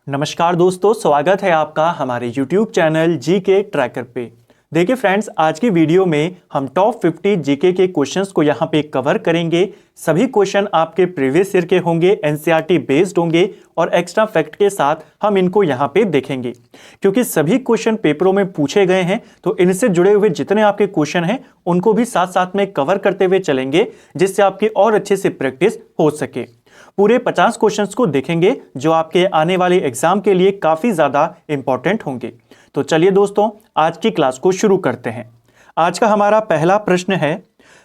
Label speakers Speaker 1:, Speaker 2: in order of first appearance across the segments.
Speaker 1: नमस्कार दोस्तों, स्वागत है आपका हमारे YouTube चैनल जीके ट्रैकर पे। देखिए फ्रेंड्स, आज की वीडियो में हम टॉप 50 जीके के क्वेश्चंस को यहाँ पे कवर करेंगे। सभी क्वेश्चन आपके प्रीवियस ईयर के होंगे, एनसीईआरटी बेस्ड होंगे और एक्स्ट्रा फैक्ट के साथ हम इनको यहाँ पे देखेंगे। क्योंकि सभी क्वेश्चन पेपरों में पूछे गए हैं, तो इनसे जुड़े हुए जितने आपके क्वेश्चन हैं उनको भी साथ साथ में कवर करते हुए चलेंगे, जिससे आपकी और अच्छे से प्रैक्टिस हो सके। पूरे 50 क्वेश्चंस को देखेंगे जो आपके आने वाले एग्जाम के लिए काफी ज्यादा इंपॉर्टेंट होंगे। तो चलिए दोस्तों, आज की क्लास को शुरू करते हैं। आज का हमारा पहला प्रश्न है,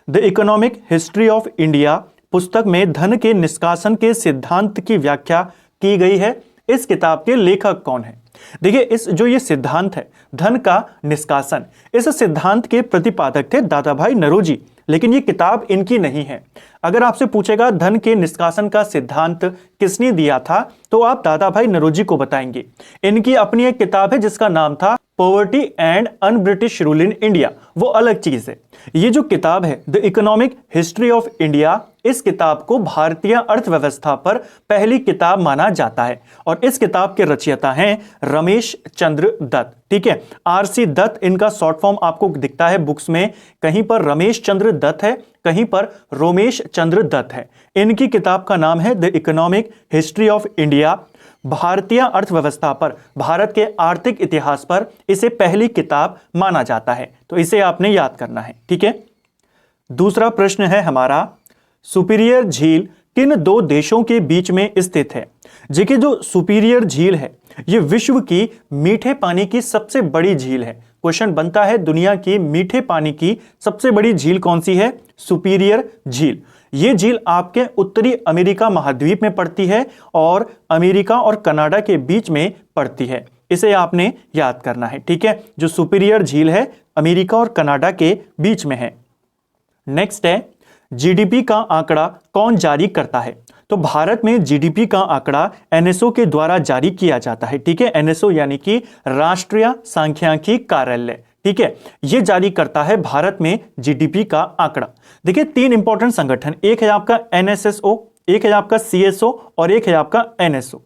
Speaker 1: the economic history of India पुस्तक में धन के निष्कासन के सिद्धांत की व्याख्या की गई है। इस किताब के लेखक कौन है? देखिए, ये सिद्धांत है धन का निष्कासन, इस सिद्धांत के प्रतिपादक थे दादा भाई नौरोजी, लेकिन ये किताब इनकी नहीं है। अगर आपसे पूछेगा धन के निष्कासन का सिद्धांत किसने दिया था, तो आप दादा भाई नौरोजी को बताएंगे। इनकी अपनी एक किताब है जिसका नाम था poverty and un British rule in India, वो अलग चीज है। ये जो किताब है the economic history of India, इस किताब को भारतीय अर्थव्यवस्था पर पहली किताब माना जाता है और इस किताब के रचयिता हैं रमेश चंद्र दत्त। ठीक है, आरसी दत्त इनका शॉर्ट फॉर्म आपको दिखता है बुक्स में, कहीं पर रमेश चंद्र दत्त है, कहीं पर रोमेश चंद्र दत्त है। इनकी किताब का नाम है the economic history of India. भारतीय अर्थव्यवस्था पर, भारत के आर्थिक इतिहास पर इसे पहली किताब माना जाता है, तो इसे आपने याद करना है। ठीक है, दूसरा प्रश्न है हमारा, सुपीरियर झील किन दो देशों के बीच में स्थित है? देखिए, जो सुपीरियर झील है यह विश्व की मीठे पानी की सबसे बड़ी झील है। क्वेश्चन बनता है, दुनिया की मीठे पानी की सबसे बड़ी झील कौन सी है? सुपीरियर झील। यह झील आपके उत्तरी अमेरिका महाद्वीप में पड़ती है और अमेरिका और कनाडा के बीच में पड़ती है। इसे आपने याद करना है। ठीक है, जो सुपीरियर झील है अमेरिका और कनाडा के बीच में है। नेक्स्ट है, जीडीपी का आंकड़ा कौन जारी करता है? तो भारत में जीडीपी का आंकड़ा एनएसओ के द्वारा जारी किया जाता है। ठीक है, एनएसओ यानी कि राष्ट्रीय सांख्यिकी कार्यालय, ठीक है, यह जारी करता है भारत में जीडीपी का आंकड़ा। देखिए, तीन इंपॉर्टेंट संगठन, एक है आपका एनएसएसओ, एक है आपका सीएसओ और एक है आपका एनएसओ।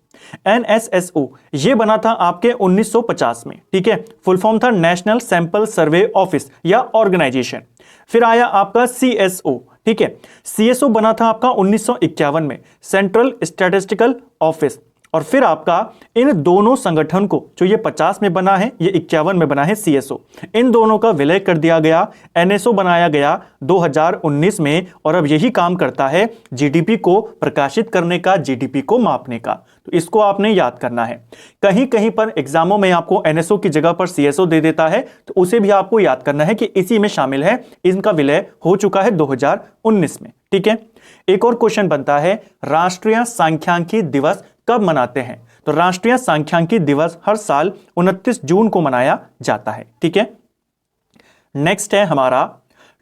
Speaker 1: एनएसएसओ ये बना था आपके 1950 में। ठीक है, फुल फॉर्म था नेशनल सैंपल सर्वे ऑफिस या ऑर्गेनाइजेशन। फिर आया आपका सीएसओ। ठीक है, सीएसओ बना था आपका 1951 में, सेंट्रल स्टैटिस्टिकल ऑफिस। और फिर आपका इन दोनों संगठन को, जो ये 50 में बना है, ये 51 में बना है सीएसओ, इन दोनों का विलय कर दिया गया, एनएसओ बनाया गया 2019 में, और अब यही काम करता है जीडीपी को प्रकाशित करने का, जीडीपी को मापने का। तो इसको आपने याद करना है। कहीं कहीं पर एग्जामों में आपको एनएसओ की जगह पर सीएसओ दे देता है, तो उसे भी आपको याद करना है कि इसी में शामिल है। इनका विलय हो चुका है 2019 में। ठीक है, एक और क्वेश्चन बनता है, राष्ट्रीय सांख्यिकी दिवस कब मनाते हैं? तो राष्ट्रीय सांख्यिकी दिवस हर साल 29 जून को मनाया जाता है। ठीक है, नेक्स्ट है हमारा,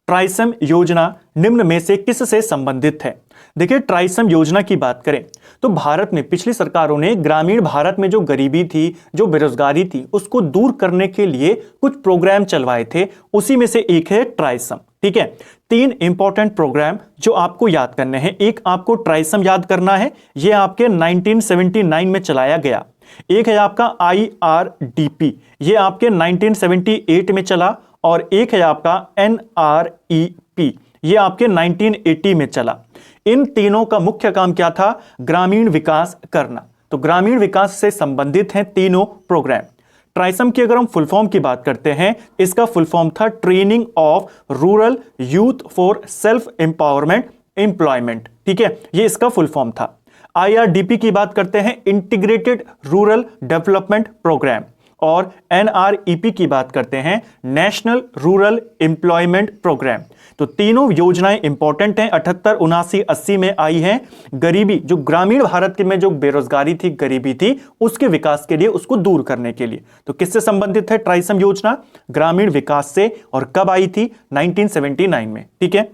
Speaker 1: ट्राइसम योजना निम्न में से किससे संबंधित है? देखिए, ट्राइसम योजना की बात करें तो भारत में पिछली सरकारों ने ग्रामीण भारत में जो गरीबी थी, जो बेरोजगारी थी, उसको दूर करने के लिए कुछ प्रोग्राम चलवाए थे। उसी में से एक है ट्राइसम। ठीक है, तीन इंपॉर्टेंट प्रोग्राम जो आपको याद करने हैं। एक आपको ट्राइसम याद करना है, यह आपके 1979 में चलाया गया। एक है आपका IRDP, यह आपके 1978 में चला। और एक है आपका NREP, यह आपके 1980 में चला। इन तीनों का मुख्य काम क्या था? ग्रामीण विकास करना। तो ग्रामीण विकास से संबंधित हैं तीनों प्रोग्राम। ट्राइसम की अगर हम फुल फॉर्म की बात करते हैं, इसका फुल फॉर्म था training of rural youth for self empowerment employment. ठीक है, ये इसका फुल फॉर्म था। IRDP की बात करते हैं, इंटीग्रेटेड रूरल डेवलपमेंट प्रोग्राम। और NREP की बात करते हैं, नेशनल रूरल एम्प्लॉयमेंट प्रोग्राम। तो तीनों योजनाएं इंपॉर्टेंट हैं, 78, 79, 80 में आई हैं। गरीबी, जो ग्रामीण भारत के में जो बेरोजगारी थी, गरीबी थी, उसके विकास के लिए, उसको दूर करने के लिए। तो किससे संबंधित है ट्राइसम योजना? ग्रामीण विकास से। और कब आई थी? 1979 में। ठीक है,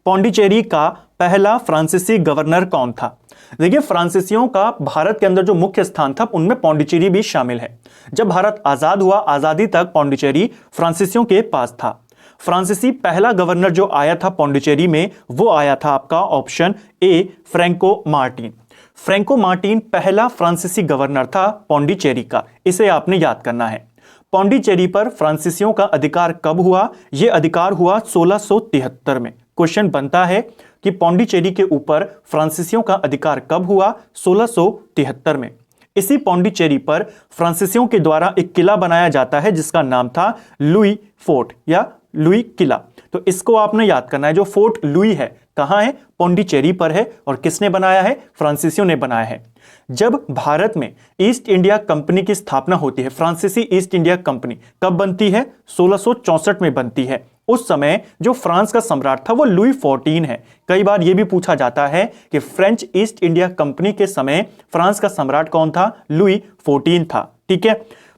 Speaker 1: पौंडीचेरी का पहला फ्रांसीसी गवर्नर कौन था? देखिए, फ्रांसीसियों का भारत के अंदर जो मुख्य स्थान था, उनमें पौंडीचेरी भी शामिल है। जब भारत आजाद हुआ, आजादी तक पौंडीचेरी फ्रांसीसियों के पास था। फ्रांसीसी पहला गवर्नर जो आया था पौंडीचेरी में, वो आया था आपका option A, Franco Martin. Franco Martin पहला फ्रांसीसी गवर्नर था पौंडीचेरी का, इसे आपने याद करना है। पौंडीचेरी पर फ्रांसीसियों का अधिकार कब हुआ? यह अधिकार हुआ 1673 में। क्वेश्चन बनता है कि पौंडीचेरी के ऊपर फ्रांसीसियों का अधिकार कब हुआ? 1673 में। इसी पौंडीचेरी पर फ्रांसीसियों के द्वारा एक किला बनाया जाता है जिसका नाम था लुई फोर्ट या लुई किला। तो इसको आपने याद करना है। जो फोर्ट लुई है कहां है? पौंडीचेरी पर है। और किसने बनाया है? फ्रांसीसियों ने बनाया है। जब भारत में ईस्ट इंडिया कंपनी की स्थापना होती है, फ्रांसीसी ईस्ट इंडिया कंपनी कब बनती है? 1664 में बनती है। उस समय जो फ्रांस का सम्राट था वो लुई 14 है। कई बार यह भी पूछा जाता है कि फ्रेंच ईस्ट इंडिया कंपनी के समय फ्रांस का सम्राट कौन था? लुई 14 था। ठीक है।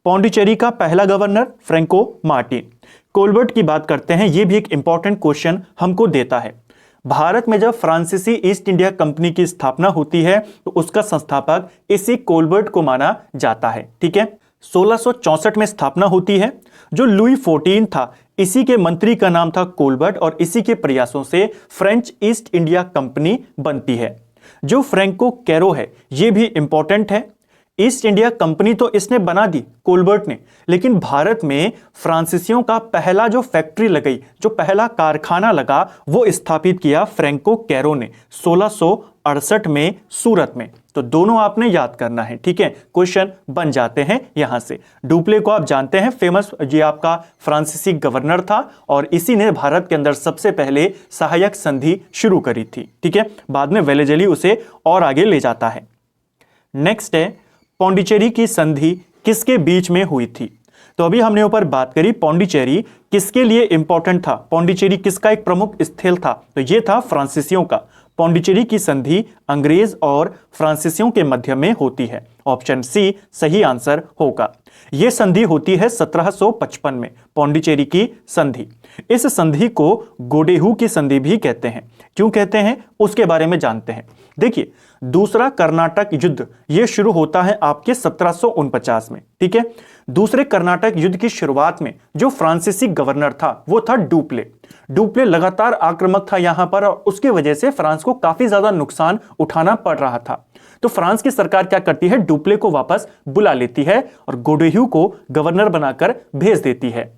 Speaker 1: पौंडीचेरी का पहला गवर्नर फ्रैंको मार्टिन। कोलबर्ट की बात करते हैं, यह भी एक इंपॉर्टेंट क्वेश्चन हमको देता है। भारत में जब फ्रांसीसी ईस्ट इंडिया कंपनी की स्थापना होती है तो उसका संस्थापक इसी कोलबर्ट को माना जाता है। ठीक है। 1664 में स्थापना होती है। जो लुई 14 था इसी के मंत्री का नाम था कोलबर्ट और इसी के प्रयासों से फ्रेंच ईस्ट इंडिया कंपनी बनती है। जो फ्रैंको कैरो है यह भी इंपॉर्टेंट है। ईस्ट इंडिया कंपनी तो इसने बना दी कोलबर्ट ने, लेकिन भारत में फ्रांसीसियों का पहला जो फैक्ट्री लगाई, जो पहला कारखाना लगा, वो स्थापित किया फ्रैंको कैरो ने 1668 में सूरत में। तो दोनों आपने याद करना है। ठीक है। क्वेश्चन बन जाते हैं यहां से। डुप्ले को आप जानते हैं, फेमस, ये आपका फ्रांसीसी गवर्नर था और इसी ने भारत के अंदर सबसे पहले सहायक संधि शुरू करी थी। ठीक है। बाद में वेलेजली उसे और आगे ले जाता है। नेक्स्ट है पौंडीचेरी की संधि किसके बीच में हुई थी? तो अभी हमने ऊपर बात करी पौंडीचेरी किसके लिए इंपॉर्टेंट था, पौंडीचेरी किसका एक प्रमुख स्थल था? तो यह था फ्रांसीसियों का। पौंडीचेरी की संधि अंग्रेज और फ्रांसीसियों के मध्य में होती है। ऑप्शन सी सही आंसर होगा। यह संधि होती है 1755 में, पौंडीचेरी की संधि। इस संधि को गोडेहू की संधि भी कहते हैं। क्यों कहते हैं उसके बारे में जानते हैं। देखिए, दूसरा कर्नाटक युद्ध यह शुरू होता है आपके 1749 में। ठीक है। दूसरे कर्नाटक युद्ध की शुरुआत में जो फ्रांसीसी गवर्नर था वो था डुप्ले। डुप्ले लगातार आक्रामक था यहां पर और उसकी वजह से फ्रांस को काफी ज्यादा नुकसान उठाना पड़ रहा था। तो फ्रांस की सरकार क्या करती है? डुप्ले को वापस बुला लेती है और गोडेहू को गवर्नर बनाकर भेज देती है।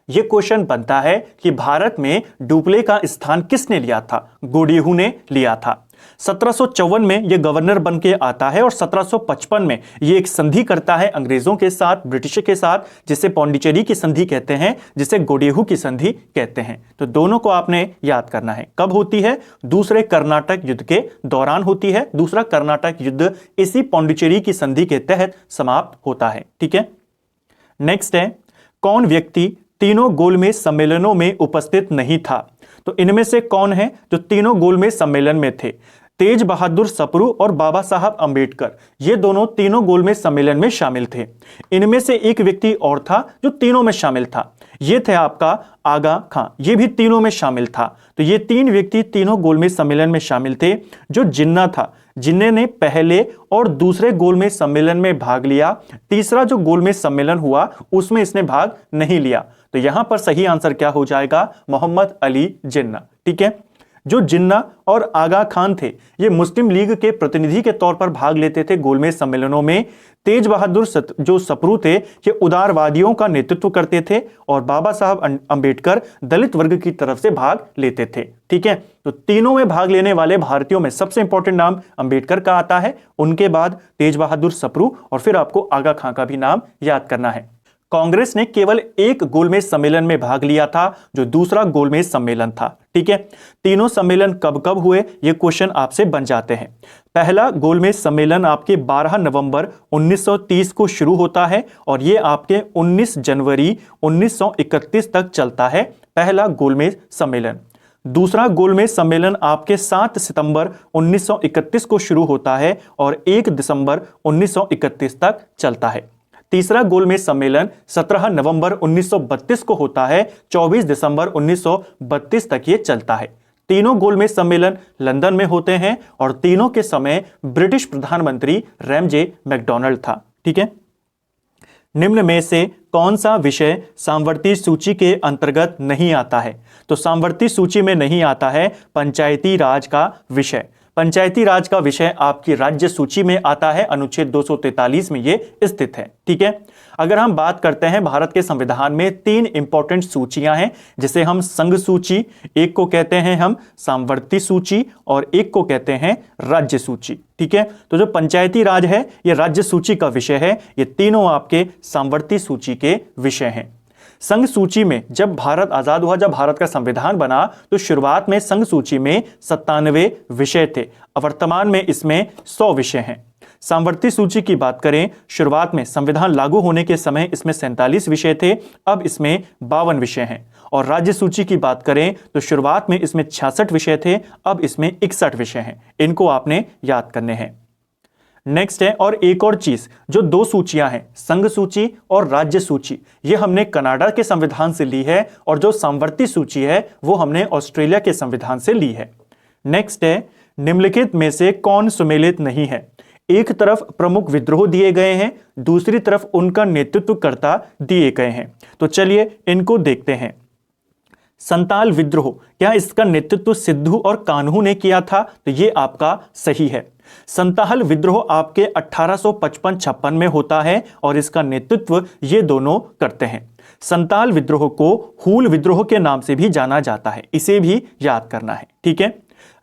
Speaker 1: यह क्वेश्चन बनता है कि भारत में डुप्ले का स्थान किसने लिया था? गोडेहू ने लिया था। 1754 में यह गवर्नर बन के आता है और 1755 में यह एक संधि करता है अंग्रेजों के साथ, ब्रिटिश के साथ, जिसे पौंडीचेरी की संधि कहते हैं, जिसे गोडेहू की संधि कहते हैं। तो दोनों को आपने याद करना है। कब होती है? दूसरे कर्नाटक युद्ध के दौरान होती है। दूसरा कर्नाटक युद्ध इसी पौंडीचेरी की संधि के तहत समाप्त होता है। ठीक है। नेक्स्ट है कौन व्यक्ति तीनों गोलमेज सम्मेलनों में उपस्थित नहीं था? तो इनमें से कौन है जो तीनों गोलमेज सम्मेलन में थे? तेज बहादुर सप्रू और बाबा साहब अंबेडकर, ये दोनों तीनों गोलमेज सम्मेलन में शामिल थे। इनमें से एक व्यक्ति और था जो तीनों में शामिल था, ये थे आपका आगा खां, ये भी तीनों में शामिल था। तो ये तीन व्यक्ति तीनों गोलमेज सम्मेलन में शामिल थे। जो जिन्ना था, जिन्ने ने पहले और दूसरे गोलमेज सम्मेलन में भाग लिया, तीसरा जो गोलमेज सम्मेलन हुआ उसमें इसने भाग नहीं लिया। तो यहां पर सही आंसर क्या हो जाएगा? मोहम्मद अली जिन्ना। ठीक है। जो जिन्ना और आगा खान थे ये मुस्लिम लीग के प्रतिनिधि के तौर पर भाग लेते थे गोलमेज सम्मेलनों में। तेज बहादुर जो सप्रू थे ये उदारवादियों का नेतृत्व करते थे और बाबा साहब अंबेडकर दलित वर्ग की तरफ से भाग लेते थे। ठीक है। तो तीनों में भाग लेने वाले भारतीयों में सबसे इंपॉर्टेंट नाम अंबेडकर का आता है, उनके बाद तेज बहादुर सप्रू और फिर आपको आगा खां का भी नाम याद करना है। कांग्रेस ने केवल एक गोलमेज सम्मेलन में भाग लिया था जो दूसरा गोलमेज सम्मेलन था। ठीक है। तीनों सम्मेलन कब कब हुए ये क्वेश्चन आपसे बन जाते हैं। पहला गोलमेज सम्मेलन आपके 12 नवंबर 1930 को शुरू होता है और ये आपके 19 जनवरी 1931 तक चलता है, पहला गोलमेज सम्मेलन। दूसरा गोलमेज सम्मेलन आपके 7 सितंबर 1931 को शुरू होता है और 1 दिसंबर 1931 तक चलता है। तीसरा गोलमेज सम्मेलन 17 नवंबर 1932 को होता है, 24 दिसंबर 1932 तक ये चलता है। तीनों गोलमेज सम्मेलन लंदन में होते हैं और तीनों के समय ब्रिटिश प्रधानमंत्री रैमजे मैकडॉनल्ड था। ठीक है। निम्न में से कौन सा विषय सामवर्ती सूची के अंतर्गत नहीं आता है? तो सामवर्ती सूची में नहीं आता है पंचायती राज का विषय। पंचायती राज का विषय आपकी राज्य सूची में आता है, अनुच्छेद 243 में ये स्थित है। ठीक है, अगर हम बात करते हैं भारत के संविधान में 3 इंपॉर्टेंट सूचियां हैं, जिसे हम संघ सूची, एक को कहते हैं हम सामवर्ती सूची और एक को कहते हैं राज्य सूची। ठीक है, तो जो पंचायती राज है ये राज्य सूची का विषय है, ये तीनों आपके सामवर्ती सूची के विषय हैं। संघ सूची में जब भारत आजाद हुआ, जब भारत का संविधान बना, तो शुरुआत में संघ सूची में 97 विषय थे, वर्तमान में इसमें 100 विषय हैं। सामवर्ती सूची की बात करें, शुरुआत में संविधान लागू होने के समय इसमें 47 विषय थे, अब इसमें 52 विषय हैं। और राज्य सूची की बात करें तो शुरुआत में इसमें 66 विषय थे, अब इसमें 61 विषय हैं। इनको आपने याद करने हैं। नेक्स्ट है, और एक और चीज, जो 2 सूचियां हैं, संघ सूची और राज्य सूची, ये हमने कनाडा के संविधान से ली है, और जो सामवर्ती सूची है वो हमने ऑस्ट्रेलिया के संविधान से ली है। नेक्स्ट है, निम्नलिखित में से कौन सुमेलित नहीं है? एक तरफ प्रमुख विद्रोह दिए गए हैं, दूसरी तरफ उनका नेतृत्वकर्ता दिए गए हैं। तो चलिए इनको देखते हैं। संताल विद्रोह, क्या इसका नेतृत्व सिद्धू और कान्हू ने किया था? तो ये आपका सही है। संताल विद्रोह आपके 1855-56 में होता है और इसका नेतृत्व ये दोनों करते हैं। संताल विद्रोह को हूल विद्रोह के नाम से भी जाना जाता है, इसे भी याद करना है। ठीक है,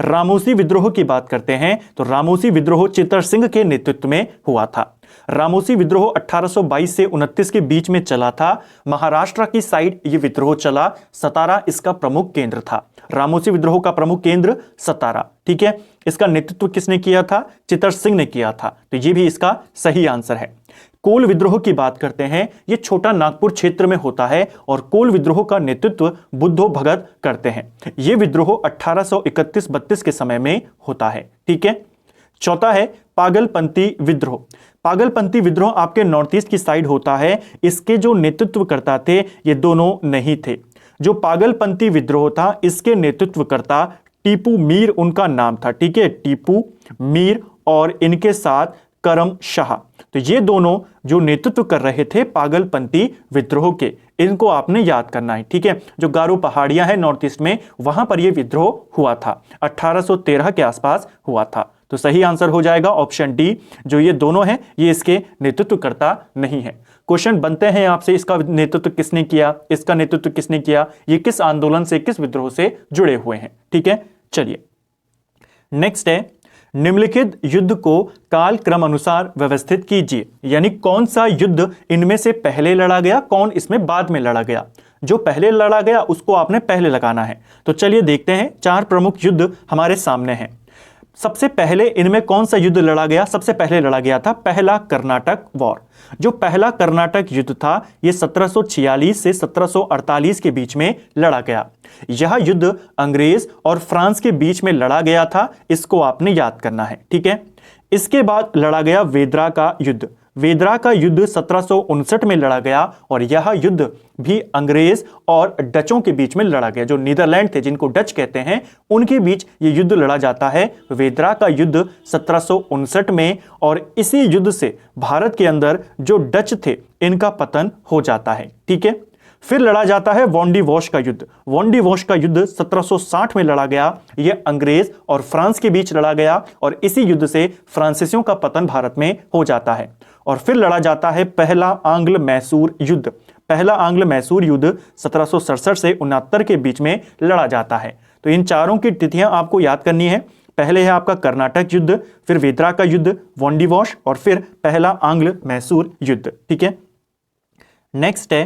Speaker 1: रामोसी विद्रोह की बात करते हैं तो रामोसी विद्रोह चित्तर सिंह के नेतृत्व में हुआ था। रामोसी विद्रोह 1822 से 29 के बीच में चला था। महाराष्ट्र की साइड ये विद्रोह चला, सतारा इसका प्रमुख केंद्र था। रामोसी विद्रोह का प्रमुख केंद्र सतारा। ठीक है, इसका नेतृत्व किसने किया था? चित्तर सिंह ने किया था, तो ये भी इसका सही आंसर है। कोल विद्रोह की बात करते हैं, ये छोटा नागपुर क्षेत्र में होता है और कोल विद्रोह का नेतृत्व बुद्धो भगत करते हैं। ये विद्रोह 1831-32 के समय में होता है। ठीक है, चौथा है पागलपंथी विद्रोह। पागलपंथी विद्रोह आपके नॉर्थ ईस्ट की साइड होता है। इसके जो नेतृत्वकर्ता थे ये दोनों नहीं थे। जो पागलपंथी विद्रोह था इसके नेतृत्वकर्ता टीपू मीर उनका नाम था। ठीक है, टीपू मीर और इनके साथ करम शाह, तो ये दोनों जो नेतृत्व कर रहे थे पागलपंथी विद्रोह के, इनको आपने याद करना है। ठीक है, जो गारो पहाड़ियां हैं नॉर्थ ईस्ट में, वहां पर यह विद्रोह हुआ था, 1813 के आसपास हुआ था। तो सही आंसर हो जाएगा ऑप्शन डी, जो ये दोनों हैं ये इसके नेतृत्वकर्ता नहीं है। क्वेश्चन बनते हैं आपसे, इसका नेतृत्व किसने किया, इसका नेतृत्व किसने किया, ये किस आंदोलन से, किस विद्रोह से जुड़े हुए हैं। ठीक है, चलिए नेक्स्ट है, निम्नलिखित युद्ध को काल क्रम अनुसार व्यवस्थित कीजिए। यानी कौन सा युद्ध इनमें से पहले लड़ा गया, कौन इसमें बाद में लड़ा गया। जो पहले लड़ा गया उसको आपने पहले लगाना है। तो चलिए देखते हैं, 4 प्रमुख युद्ध हमारे सामने हैं। सबसे पहले इनमें कौन सा युद्ध लड़ा गया? सबसे पहले लड़ा गया था पहला कर्नाटक वॉर। जो पहला कर्नाटक युद्ध था यह 1746 से 1748 के बीच में लड़ा गया। यह युद्ध अंग्रेज और फ्रांस के बीच में लड़ा गया था, इसको आपने याद करना है। ठीक है, इसके बाद लड़ा गया वेदरा का युद्ध। वेदरा का युद्ध 1759 में लड़ा गया और यह युद्ध भी अंग्रेज और डचों के बीच में लड़ा गया। जो नीदरलैंड थे, जिनको डच कहते हैं, उनके बीच यह युद्ध लड़ा जाता है। वेदरा का युद्ध 1759 में, और इसी युद्ध से भारत के अंदर जो डच थे इनका पतन हो जाता है। ठीक है, फिर लड़ा जाता है वॉन्डी वॉश का युद्ध। वॉन्डी वॉश का युद्ध 1760 में लड़ा गया। यह अंग्रेज और फ्रांस के बीच लड़ा गया और इसी युद्ध से फ्रांसीसियों का पतन भारत में हो जाता है। और फिर लड़ा जाता है पहला आंग्ल मैसूर युद्ध। पहला आंग्ल मैसूर युद्ध 1767 से 69 के बीच में लड़ा जाता है। तो इन चारों की तिथियां आपको याद करनी है। पहले है आपका कर्नाटक युद्ध, फिर वेदरा का युद्ध, वॉन्डी वॉश और फिर पहला आंग्ल मैसूर युद्ध। ठीक है, नेक्स्ट है,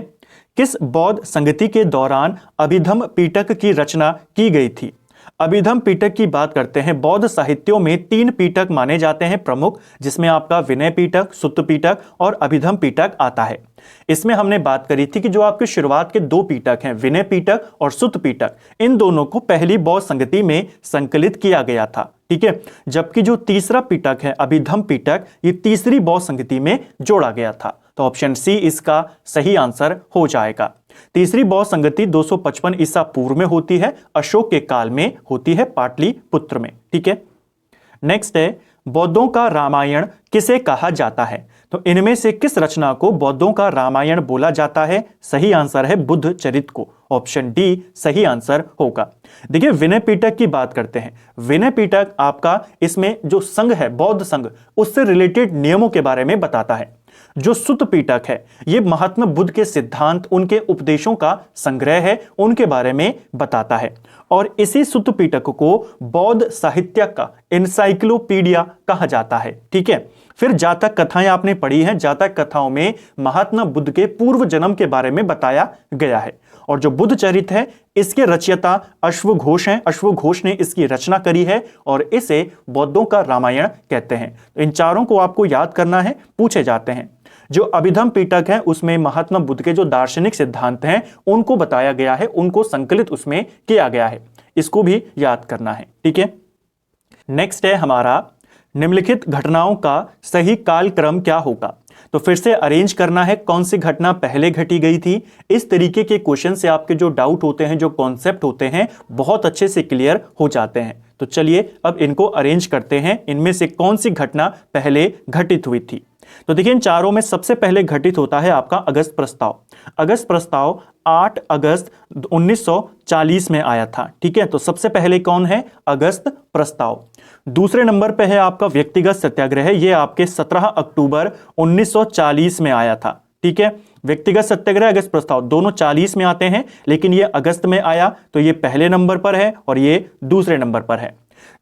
Speaker 1: किस बौद्ध संगति के दौरान अभिधम पिटक की रचना की गई थी? अभिधम पिटक की बात करते हैं। बौद्ध साहित्यों में 3 पिटक माने जाते हैं प्रमुख, जिसमें आपका विनय पिटक, सुत्त पिटक और अभिधम पिटक आता है। इसमें हमने बात करी थी कि जो आपके शुरुआत के 2 पिटक हैं, विनय पिटक और सुत्त पिटक, इन दोनों को पहली बौद्ध संगति में संकलित किया गया था। ठीक है, जबकि जो तीसरा पिटक है अभिधम पिटक, ये तीसरी बौद्ध संगति में जोड़ा गया था। तो ऑप्शन सी इसका सही आंसर हो जाएगा। तीसरी बौद्ध संगति 255 ईसा पूर्व में होती है, अशोक के काल में होती है, पाटलिपुत्र में। ठीक है, नेक्स्ट है, बौद्धों का रामायण किसे कहा जाता है? तो इनमें से किस रचना को बौद्धों का रामायण बोला जाता है? सही आंसर है बुद्ध चरित को। ऑप्शन डी सही आंसर होगा। देखिए विनय पिटक की बात करते हैं। विनय पिटक आपका इसमें जो संघ है, बौद्ध संघ, उससे रिलेटेड नियमों के बारे में बताता है। जो सुत्त पिटक है, यह महात्मा बुद्ध के सिद्धांत, उनके उपदेशों का संग्रह है, उनके बारे में बताता है। और इसी सुत्त पिटक को बौद्ध साहित्य का एनसाइक्लोपीडिया कहा जाता है। ठीक है। फिर जातक कथाएं आपने पढ़ी हैं। जातक कथाओं में महात्मा बुद्ध के पूर्व जन्म के बारे में बताया गया है। और जो बुद्ध चरित है, इसके रचयिता अश्वघोष हैं। अश्वघोष ने इसकी रचना करी है और इसे बौद्धों का रामायण कहते हैं। इन चारों को आपको याद करना है, पूछे जाते हैं। जो अभिधम पिटक है, उसमें महात्मा बुद्ध के जो दार्शनिक सिद्धांत हैं उनको बताया गया है, उनको संकलित उसमें किया गया है। इसको भी याद करना है। ठीक है। नेक्स्ट है हमारा, निम्नलिखित घटनाओं का सही कालक्रम क्या होगा? तो फिर से अरेंज करना है, कौन सी घटना पहले घटी गई थी। इस तरीके के क्वेश्चन से आपके जो डाउट होते हैं, जो कॉन्सेप्ट होते हैं, बहुत अच्छे से क्लियर हो जाते हैं। तो चलिए अब इनको अरेंज करते हैं। इनमें से कौन सी घटना पहले घटित हुई थी? तो देखिए इन चारों में सबसे पहले घटित होता है आपका अगस्त प्रस्ताव। अगस्त प्रस्ताव 8 अगस्त 1940 में आया था। ठीक है। तो सबसे पहले कौन है? अगस्त प्रस्ताव। दूसरे नंबर पे है आपका व्यक्तिगत सत्याग्रह। ये आपके 17 अक्टूबर 1940 में आया था। ठीक है। व्यक्तिगत सत्याग्रह, अगस्त प्रस्ताव दोनों 40 में आते हैं, लेकिन ये अगस्त में आया, तो ये पहले नंबर पर है और ये दूसरे नंबर पर है।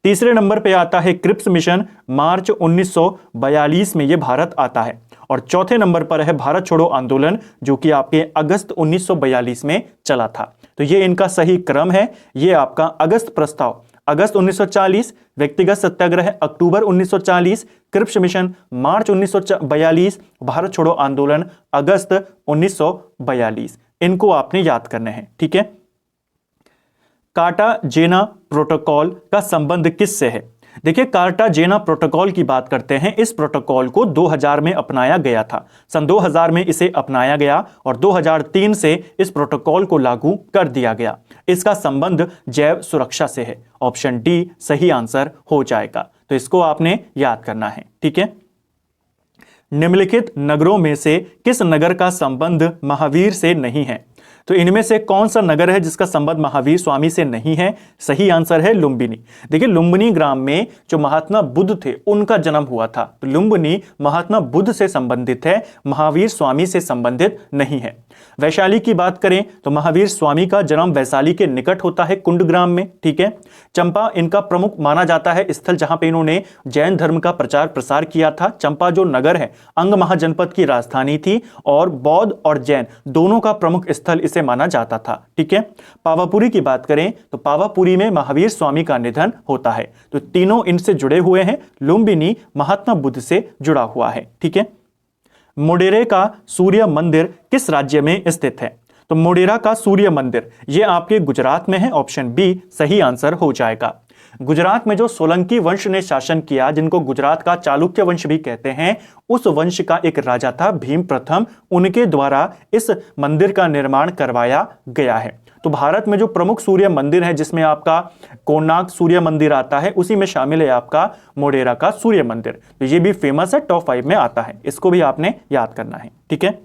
Speaker 1: तीसरे नंबर पे आता है क्रिप्स मिशन, मार्च 1942 में ये भारत आता है। और चौथे नंबर पर है भारत छोड़ो आंदोलन, जो कि आपके अगस्त 1942 में चला था। तो ये इनका सही क्रम है। ये आपका अगस्त प्रस्ताव अगस्त 1940, व्यक्तिगत सत्याग्रह अक्टूबर 1940, क्रिप्स मिशन मार्च 1942, भारत छोड़ो आंदोलन अगस्त 1942। इनको आपने याद करने हैं। ठीक है। कार्टाजेना प्रोटोकॉल का संबंध किससे है? देखिए कार्टाजेना प्रोटोकॉल की बात करते हैं। इस प्रोटोकॉल को 2000 में अपनाया गया था। सन 2000 में इसे अपनाया गया और 2003 से इस प्रोटोकॉल को लागू कर दिया गया। इसका संबंध जैव सुरक्षा से है। ऑप्शन डी सही आंसर हो जाएगा। तो इसको आपने याद करना है। ठीक है। निम्नलिखित नगरों में से किस नगर का संबंध महावीर से नहीं है? तो इनमें से कौन सा नगर है जिसका संबंध महावीर स्वामी से नहीं है? सही आंसर है लुम्बिनी। देखिए लुम्बिनी ग्राम में जो महात्मा बुद्ध थे उनका जन्म हुआ था। तो लुम्बिनी महात्मा बुद्ध से संबंधित है, महावीर स्वामी से संबंधित नहीं है। वैशाली की बात करें तो महावीर स्वामी का जन्म वैशाली के निकट होता है, कुंड ग्राम में। ठीक है। चंपा इनका प्रमुख माना जाता है स्थल, जहां पे इन्होंने जैन धर्म का प्रचार प्रसार किया था। चंपा जो नगर है अंग महाजनपद की राजधानी थी और बौद्ध और जैन दोनों का प्रमुख स्थल इसे माना जाता था। ठीक है। पावापुरी की बात करें तो पावापुरी में महावीर स्वामी का निधन होता है। तो तीनों इनसे जुड़े हुए हैं। लुम्बिनी महात्मा बुद्ध से जुड़ा हुआ है। ठीक है। मोढेरा का सूर्य मंदिर किस राज्य में स्थित है? तो मोढेरा का सूर्य मंदिर यह आपके गुजरात में है। ऑप्शन बी सही आंसर हो जाएगा। गुजरात में जो सोलंकी वंश ने शासन किया, जिनको गुजरात का चालुक्य वंश भी कहते हैं, उस वंश का एक राजा था भीम प्रथम। उनके द्वारा इस मंदिर का निर्माण करवाया गया है। तो भारत में जो प्रमुख सूर्य मंदिर है, जिसमें आपका कोणार्क सूर्य मंदिर आता है, उसी में शामिल है आपका मोढेरा का सूर्य मंदिर। तो ये भी फेमस है, टॉप 5 में आता है। इसको भी आपने याद करना है। ठीक है।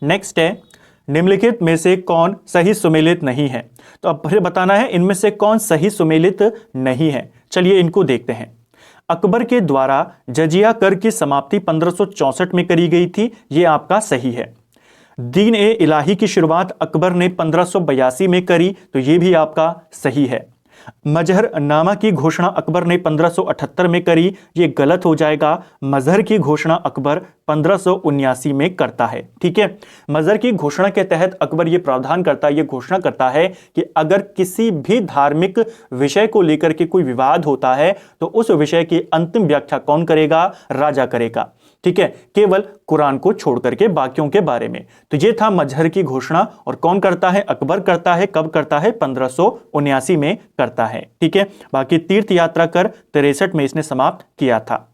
Speaker 1: नेक्स्ट है निम्नलिखित में से कौन सही सुमेलित नहीं है? तो अब फिर बताना है इनमें से कौन सही सुमेलित नहीं है। चलिए इनको देखते हैं। अकबर के द्वारा जजिया कर की समाप्ति 1564 में करी गई थी। यह आपका सही है। दीन ए इलाही की शुरुआत अकबर ने 1582 में करी। तो यह भी आपका सही है। मजहरनामा की घोषणा अकबर ने 1578 में करी। यह गलत हो जाएगा। मजहर की घोषणा अकबर 1579 में करता है। ठीक है। मजहर की घोषणा के तहत अकबर यह प्रावधान करता है, यह घोषणा करता है कि अगर किसी भी धार्मिक विषय को लेकर के कोई विवाद होता है तो उस विषय की अंतिम व्याख्या कौन करेगा? राजा करेगा। ठीक है। केवल कुरान को छोड़ करके बाकियों के बारे में। तो यह था मजहर की घोषणा। और कौन करता है? अकबर करता है। कब करता है? 1579 में करता है। ठीक है। बाकी तीर्थ यात्रा कर 63 में इसने समाप्त किया था।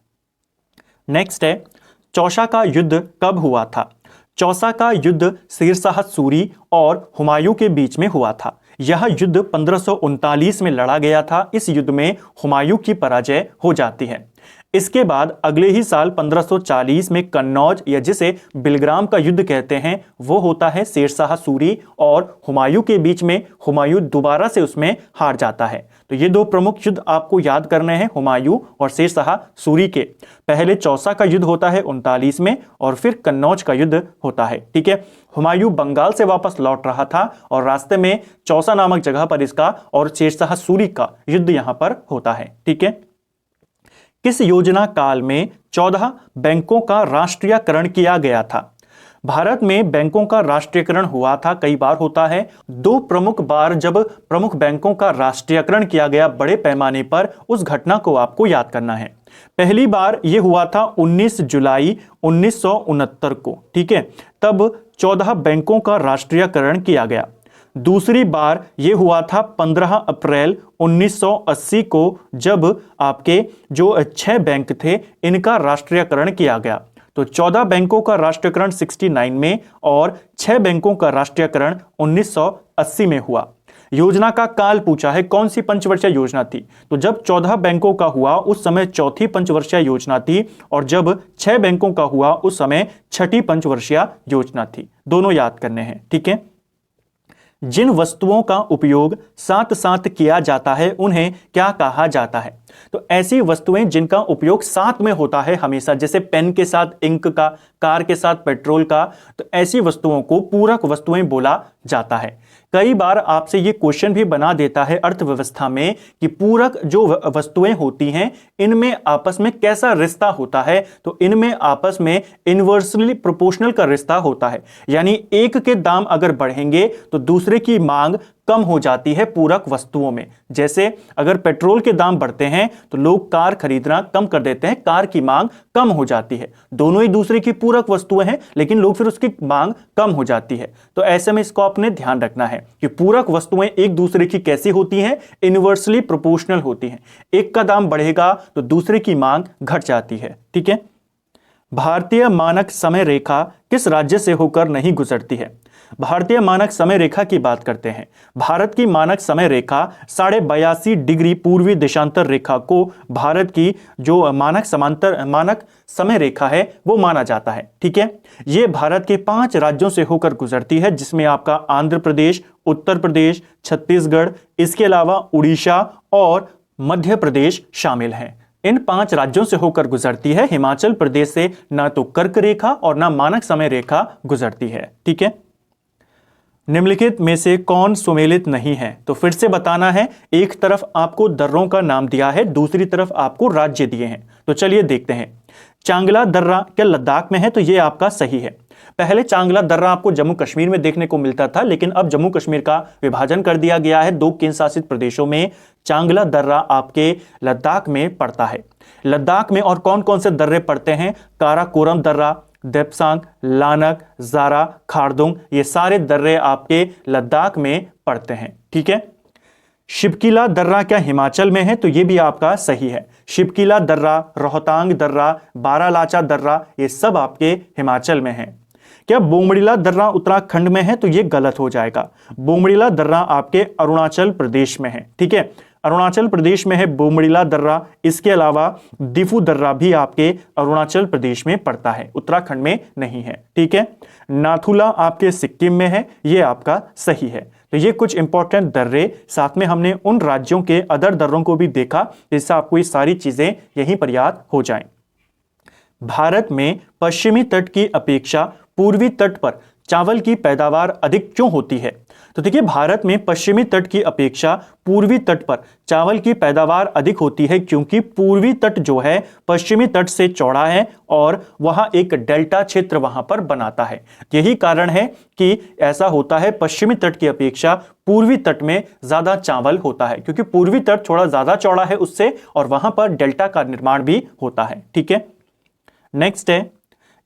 Speaker 1: नेक्स्ट है चौसा का युद्ध कब हुआ था? चौसा का युद्ध शेरशाह सूरी और हुमायूं के बीच में हुआ था। यह युद्ध 1539 में लड़ा गया था। इस युद्ध में हुमायूं की पराजय हो जाती है। इसके बाद अगले ही साल 1540 में कन्नौज या जिसे बिलग्राम का युद्ध कहते हैं वो होता है शेरशाह सूरी और हुमायूं के बीच में। हुमायूं दोबारा से उसमें हार जाता है। तो ये दो प्रमुख युद्ध आपको याद करने हैं, हुमायूं और शेरशाह सूरी के। पहले चौसा का युद्ध होता है 39 में और फिर कन्नौज का युद्ध होता है। ठीक है, हुमायूं बंगाल से वापस लौट रहा था और रास्ते में चौसा नामक जगह पर इसका और शेरशाह सूरी का युद्ध यहां पर होता है। ठीक है, किस योजना काल में 14 बैंकों का राष्ट्रीयकरण किया गया था? भारत में बैंकों का राष्ट्रीयकरण हुआ था, कई बार होता है। दो प्रमुख बार जब प्रमुख बैंकों का राष्ट्रीयकरण किया गया बड़े पैमाने पर, उस घटना को आपको याद करना है। पहली बार यह हुआ था 19 जुलाई 1969 को। ठीक है, तब 14 बैंकों का राष्ट्रीयकरण किया गया। दूसरी बार यह हुआ था 15 अप्रैल 1980 को, जब आपके जो 6 बैंक थे इनका राष्ट्रीयकरण किया गया। तो 14 बैंकों का राष्ट्रीयकरण 69 में और 6 बैंकों का राष्ट्रीयकरण 1980 में हुआ। योजना का काल पूछा है, कौन सी पंचवर्षीय योजना थी? तो जब 14 बैंकों का हुआ उस समय चौथी पंचवर्षीय योजना थी और जब 6 बैंकों का हुआ उस समय छठी पंचवर्षीय योजना थी। दोनों याद करने हैं। ठीक है, जिन वस्तुओं का उपयोग साथ साथ किया जाता है उन्हें क्या कहा जाता है? तो ऐसी वस्तुएं जिनका उपयोग साथ में होता है हमेशा, जैसे पेन के साथ इंक का, कार के साथ पेट्रोल का, तो ऐसी वस्तुओं को पूरक वस्तुएं बोला जाता है। कई बार आपसे ये क्वेश्चन भी बना देता है अर्थव्यवस्था में कि पूरक जो वस्तुएं होती हैं इनमें आपस में कैसा रिश्ता होता है? तो इनमें आपस में इनवर्सली प्रोपोर्शनल का रिश्ता होता है, यानी एक के दाम अगर बढ़ेंगे तो दूसरे की मांग कम हो जाती है पूरक वस्तुओं में। जैसे अगर पेट्रोल के दाम बढ़ते हैं तो लोग कार खरीदना कम कर देते हैं, कार की मांग कम हो जाती है। दोनों ही दूसरे की पूरक वस्तुएं हैं लेकिन लोग फिर उसकी मांग कम हो जाती है। तो ऐसे में इसको आपने ध्यान रखना है कि पूरक वस्तुएं एक दूसरे की कैसी होती हैं? इनवर्सली प्रोपोर्शनल होती हैं। एक का दाम बढ़ेगा तो दूसरे की मांग घट जाती है। ठीक है, भारतीय मानक समय रेखा किस राज्य से होकर नहीं गुजरती है? भारतीय मानक समय रेखा की बात करते हैं। भारत की मानक समय रेखा 82.5 डिग्री पूर्वी देशांतर रेखा को भारत की जो मानक समय रेखा है वो माना जाता है। ठीक है, ये भारत के 5 राज्यों से होकर गुजरती है, जिसमें आपका आंध्र प्रदेश, उत्तर प्रदेश, छत्तीसगढ़, इसके अलावा उड़ीसा और मध्य प्रदेश शामिल हैं। इन 5 राज्यों से होकर गुजरती है। हिमाचल प्रदेश से ना तो कर्क रेखा और ना मानक समय रेखा गुजरती है। ठीक है, निम्नलिखित में से कौन सुमेलित नहीं है? तो फिर से बताना है, एक तरफ आपको दर्रों का नाम दिया है, दूसरी तरफ आपको राज्य दिए हैं। तो चलिए देखते हैं। चांगला दर्रा क्या लद्दाख में है? तो ये आपका सही है। पहले चांगला दर्रा आपको जम्मू कश्मीर में देखने को मिलता था, लेकिन अब जम्मू कश्मीर का विभाजन कर दिया गया है 2 केंद्र शासित प्रदेशों में। चांगला दर्रा आपके लद्दाख में पड़ता है। लद्दाख में और कौन कौन से दर्रे पड़ते हैं? काराकोरम दर्रा, देप्सांग, लानक, जारा, खारदुंग, ये सारे दर्रे आपके लद्दाख में पड़ते हैं। ठीक है, शिबकिला दर्रा क्या हिमाचल में है? तो ये भी आपका सही है। शिबकिला दर्रा, रोहतांग दर्रा, बारालाचा दर्रा, ये सब आपके हिमाचल में है। क्या बोमड़िला दर्रा उत्तराखंड में है? तो ये गलत हो जाएगा। बोमड़िला दर्रा आपके अरुणाचल प्रदेश में है। ठीक है, अरुणाचल प्रदेश में है बोमड़िला दर्रा। इसके अलावा दिफू दर्रा भी आपके अरुणाचल प्रदेश में पड़ता है, उत्तराखंड में नहीं है। ठीक है, नाथुला आपके सिक्किम में है, ये आपका सही है। तो ये कुछ इंपॉर्टेंट दर्रे, साथ में हमने उन राज्यों के अदर दर्रों को भी देखा जिससे आपको ये सारी चीजें यहीं पर याद हो जाएं। भारत में पश्चिमी तट की अपेक्षा पूर्वी तट पर चावल की पैदावार अधिक क्यों होती है? तो देखिए, भारत में पश्चिमी तट की अपेक्षा पूर्वी तट पर चावल की पैदावार अधिक होती है क्योंकि पूर्वी तट जो है पश्चिमी तट से चौड़ा है और वहां एक डेल्टा क्षेत्र वहां पर बनाता है। यही कारण है कि ऐसा होता है, पश्चिमी तट की अपेक्षा पूर्वी तट में ज्यादा चावल होता है क्योंकि पूर्वी तट थोड़ा ज्यादा चौड़ा है उससे और वहां पर डेल्टा का निर्माण भी होता है। ठीक है, नेक्स्ट है,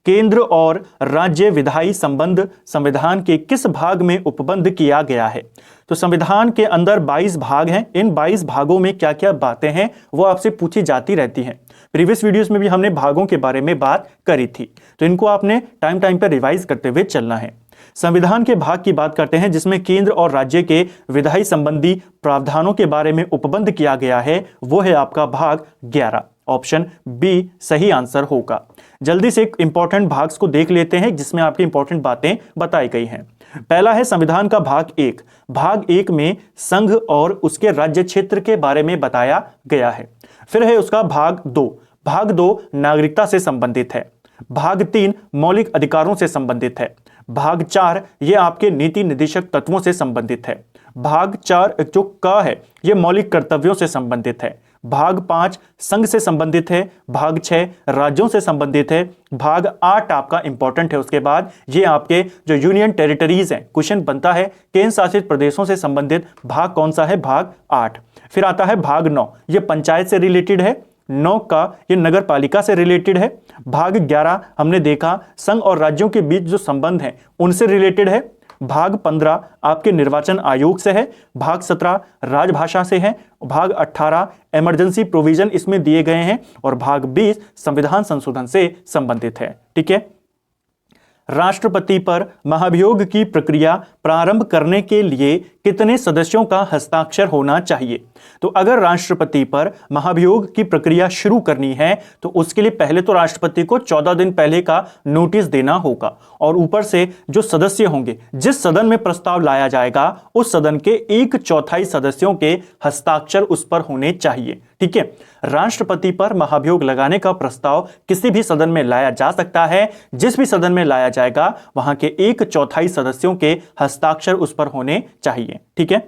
Speaker 1: केंद्र और राज्य विधायी संबंध संविधान के किस भाग में उपबंध किया गया है? तो संविधान के अंदर 22 भाग हैं। इन 22 भागों में क्या क्या बातें हैं वो आपसे पूछी जाती रहती हैं। प्रीवियस वीडियोस में भी हमने भागों के बारे में बात करी थी, तो इनको आपने टाइम पर रिवाइज करते हुए चलना है। संविधान के भाग की बात करते हैं जिसमें केंद्र और राज्य के विधायी संबंधी प्रावधानों के बारे में उपबंध किया गया है, वो है आपका भाग 11 ऑप्शन बी सही आंसर होगा। जल्दी से एक इंपॉर्टेंट भाग को देख लेते हैं जिसमें आपकी इंपॉर्टेंट बातें बताई गई हैं। पहला है संविधान का भाग 1। भाग 1 में संघ और उसके राज्य क्षेत्र के बारे में बताया गया है। फिर है उसका भाग 2। भाग 2 नागरिकता से संबंधित है। भाग 3 मौलिक अधिकारों से संबंधित है। भाग 4 ये आपके नीति निर्देशक तत्वों से संबंधित है। भाग 4 जो क है ये मौलिक कर्तव्यों से संबंधित है। भाग 5 संघ से संबंधित है। भाग 6 राज्यों से संबंधित है। भाग 8 आपका इंपॉर्टेंट है। उसके बाद ये आपके जो यूनियन टेरिटरीज हैं, क्वेश्चन बनता है केंद्र शासित प्रदेशों से संबंधित भाग कौन सा है, भाग 8। फिर आता है भाग 9, ये पंचायत से रिलेटेड है। 9 का ये नगर पालिका से रिलेटेड है। भाग 11 हमने देखा संघ और राज्यों के बीच जो संबंध है उनसे रिलेटेड है। भाग 15 आपके निर्वाचन आयोग से है। भाग 17 राजभाषा से है। भाग 18 इमरजेंसी प्रोविजन इसमें दिए गए हैं। और भाग 20 संविधान संशोधन से संबंधित है। ठीक है। राष्ट्रपति पर महाभियोग की प्रक्रिया प्रारंभ करने के लिए कितने सदस्यों का हस्ताक्षर होना चाहिए? तो अगर राष्ट्रपति पर महाभियोग की प्रक्रिया शुरू करनी है तो उसके लिए पहले तो राष्ट्रपति को 14 दिन पहले का नोटिस देना होगा और ऊपर से जो सदस्य होंगे, जिस सदन में प्रस्ताव लाया जाएगा उस सदन के 1/4 सदस्यों के हस्ताक्षर उस पर होने चाहिए। ठीक है। राष्ट्रपति पर महाभियोग लगाने का प्रस्ताव किसी भी सदन में लाया जा सकता है। जिस भी सदन में लाया जाएगा वहां के 1/4 सदस्यों के हस्ताक्षर उस पर होने चाहिए। ठीक है।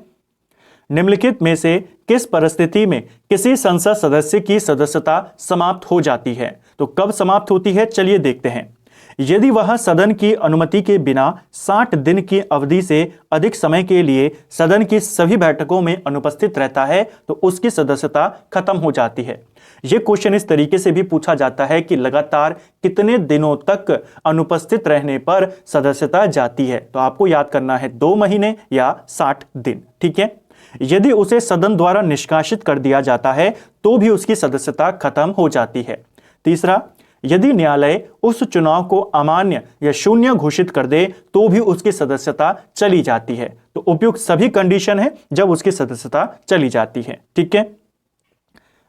Speaker 1: निम्नलिखित में से किस परिस्थिति में किसी संसद सदस्य की सदस्यता समाप्त हो जाती है? तो कब समाप्त होती है, चलिए देखते हैं। यदि वह सदन की अनुमति के बिना 60 दिन की अवधि से अधिक समय के लिए सदन की सभी बैठकों में अनुपस्थित रहता है तो उसकी सदस्यता खत्म हो जाती है। यह क्वेश्चन इस तरीके से भी पूछा जाता है कि लगातार कितने दिनों तक अनुपस्थित रहने पर सदस्यता जाती है। तो आपको याद करना है 2 महीने या 60 दिन। ठीक है। यदि उसे सदन द्वारा निष्कासित कर दिया जाता है तो भी उसकी सदस्यता खत्म हो जाती है। तीसरा, यदि न्यायालय उस चुनाव को अमान्य या शून्य घोषित कर दे तो भी उसकी सदस्यता चली जाती है। तो उपयुक्त सभी कंडीशन है जब उसकी सदस्यता चली जाती है। ठीक है।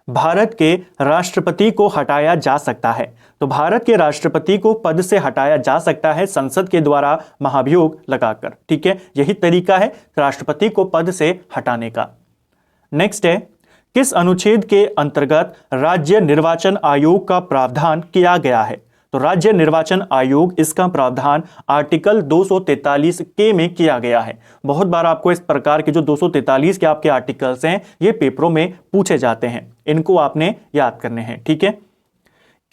Speaker 1: भारत के राष्ट्रपति को हटाया जा सकता है। तो भारत के राष्ट्रपति को पद से हटाया जा सकता है संसद के द्वारा महाभियोग लगाकर। ठीक है। यही तरीका है राष्ट्रपति को पद से हटाने का। नेक्स्ट है, किस अनुच्छेद के अंतर्गत राज्य निर्वाचन आयोग का प्रावधान किया गया है? तो राज्य निर्वाचन आयोग इसका प्रावधान आर्टिकल 243 के में किया गया है। बहुत बार आपको इस प्रकार के जो 243 के आपके आर्टिकल्स हैं ये पेपरों में पूछे जाते हैं, इनको आपने याद करने हैं। ठीक है।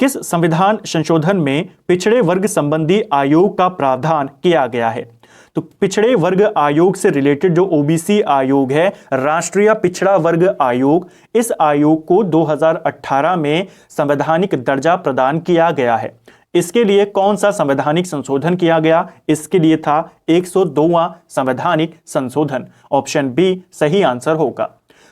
Speaker 1: किस संविधान संशोधन में पिछड़े वर्ग संबंधी आयोग का प्रावधान किया गया है? तो पिछड़े वर्ग आयोग से रिलेटेड जो ओबीसी आयोग है, राष्ट्रीय पिछड़ा वर्ग आयोग, इस आयोग को 2018 में संवैधानिक दर्जा प्रदान किया गया है। इसके लिए कौन सा संवैधानिक संशोधन किया गया? इसके लिए था 102वां संवैधानिक संशोधन। ऑप्शन बी सही आंसर होगा।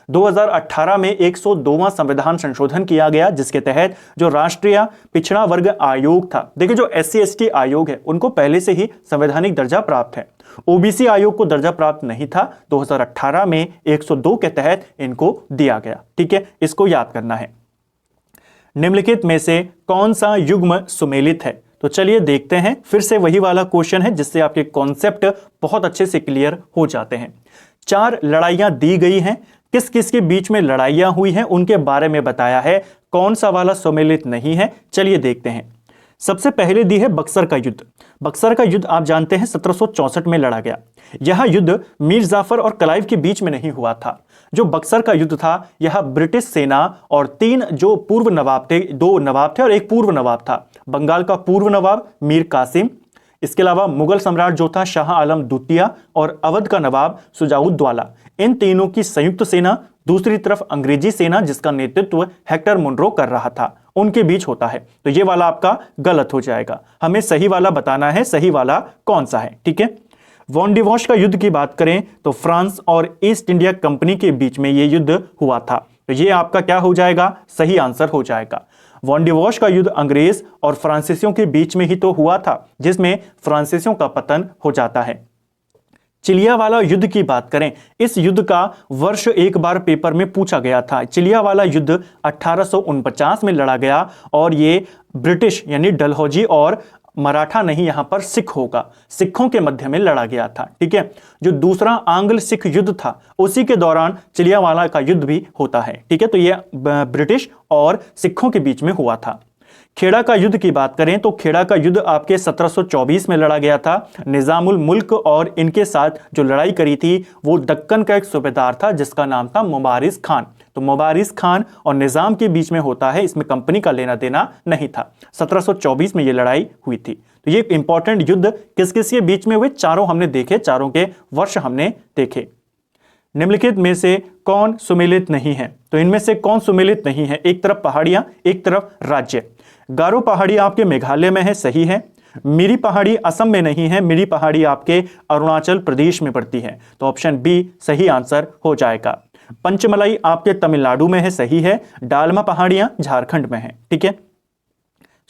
Speaker 1: 2018 में 102वां संविधान संशोधन किया गया जिसके तहत जो राष्ट्रीय पिछड़ा वर्ग आयोग था, देखिए जो SC/ST आयोग है उनको पहले से ही संवैधानिक दर्जा प्राप्त है, ओबीसी आयोग को दर्जा प्राप्त नहीं था। 2018 में 102 के तहत इनको दिया गया। ठीक है, इसको याद करना है। निम्नलिखित में से कौन सा युग्म सुमेलित है? तो चलिए देखते हैं। फिर से वही वाला क्वेश्चन है जिससे आपके कॉन्सेप्ट बहुत अच्छे से क्लियर हो जाते हैं। 4 लड़ाइयां दी गई हैं, किस किस के बीच में लड़ाइयां हुई हैं उनके बारे में बताया है। कौन सा वाला सम्मिलित नहीं है, चलिए देखते हैं। सबसे पहले दी है बक्सर का युद्ध। बक्सर का युद्ध आप जानते हैं 1764 में लड़ा गया। यह युद्ध मीर जाफर और क्लाइव के बीच में नहीं हुआ था। जो बक्सर का युद्ध था यह ब्रिटिश सेना और 3 जो पूर्व नवाब थे, 2 नवाब थे और एक पूर्व नवाब था। बंगाल का पूर्व नवाब मीर कासिम, इसके अलावा मुगल सम्राट जो था शाह आलम द्वितीय और अवध का नवाब शुजाउद्दौला, इन तीनों की संयुक्त सेना, दूसरी तरफ अंग्रेजी सेना जिसका नेतृत्व हेक्टर मुनरो कर रहा था, उनके बीच होता है। तो ये वाला आपका गलत हो जाएगा। हमें सही वाला बताना है, सही वाला कौन सा है। ठीक है। वॉन-डिवॉश का युद्ध की बात करें तो फ्रांस और ईस्ट इंडिया कंपनी के बीच में यह युद्ध हुआ था। तो ये आपका क्या हो जाएगा? सही आंसर हो जाएगा। वॉन-डिवॉश का युद्ध अंग्रेज और फ्रांसीसियों के बीच में ही तो हुआ था जिसमें फ्रांसीसियों का पतन हो जाता है। चिलियावाला युद्ध की बात करें, इस युद्ध का वर्ष एक बार पेपर में पूछा गया था। चिलियावाला युद्ध 1849 में लड़ा गया और ये ब्रिटिश यानी डलहौजी और मराठा नहीं, यहां पर सिख होगा, सिखों के मध्य में लड़ा गया था। ठीक है, जो दूसरा आंग्ल सिख युद्ध था उसी के दौरान चिलियावाला का युद्ध भी होता है। ठीक है, तो ये ब्रिटिश और सिखों के बीच में हुआ था। खेड़ा का युद्ध की बात करें तो खेड़ा का युद्ध आपके 1724 में लड़ा गया था। निजामुल मुल्क और इनके साथ जो लड़ाई करी थी वो दक्कन का एक सूबेदार था जिसका नाम था मुबारिज खान। तो मुबारिज खान और निजाम के बीच में होता है, इसमें कंपनी का लेना देना नहीं था। 1724 में ये लड़ाई हुई थी। तो ये इंपॉर्टेंट युद्ध किस किस के बीच में हुए, चारों हमने देखे, चारों के वर्ष हमने देखे। निम्नलिखित में से कौन सुमेलित नहीं है? तो इनमें से कौन सुमेलित नहीं है? एक तरफ पहाड़ियां, एक तरफ राज्य। गारो पहाड़ी आपके मेघालय में है, सही है। मिरी पहाड़ी असम में नहीं है, मिरी पहाड़ी आपके अरुणाचल प्रदेश में पड़ती है। तो ऑप्शन बी सही आंसर हो जाएगा। पंचमलाई आपके तमिलनाडु में है, सही है। डालमा पहाड़ियां झारखंड में है। ठीक है,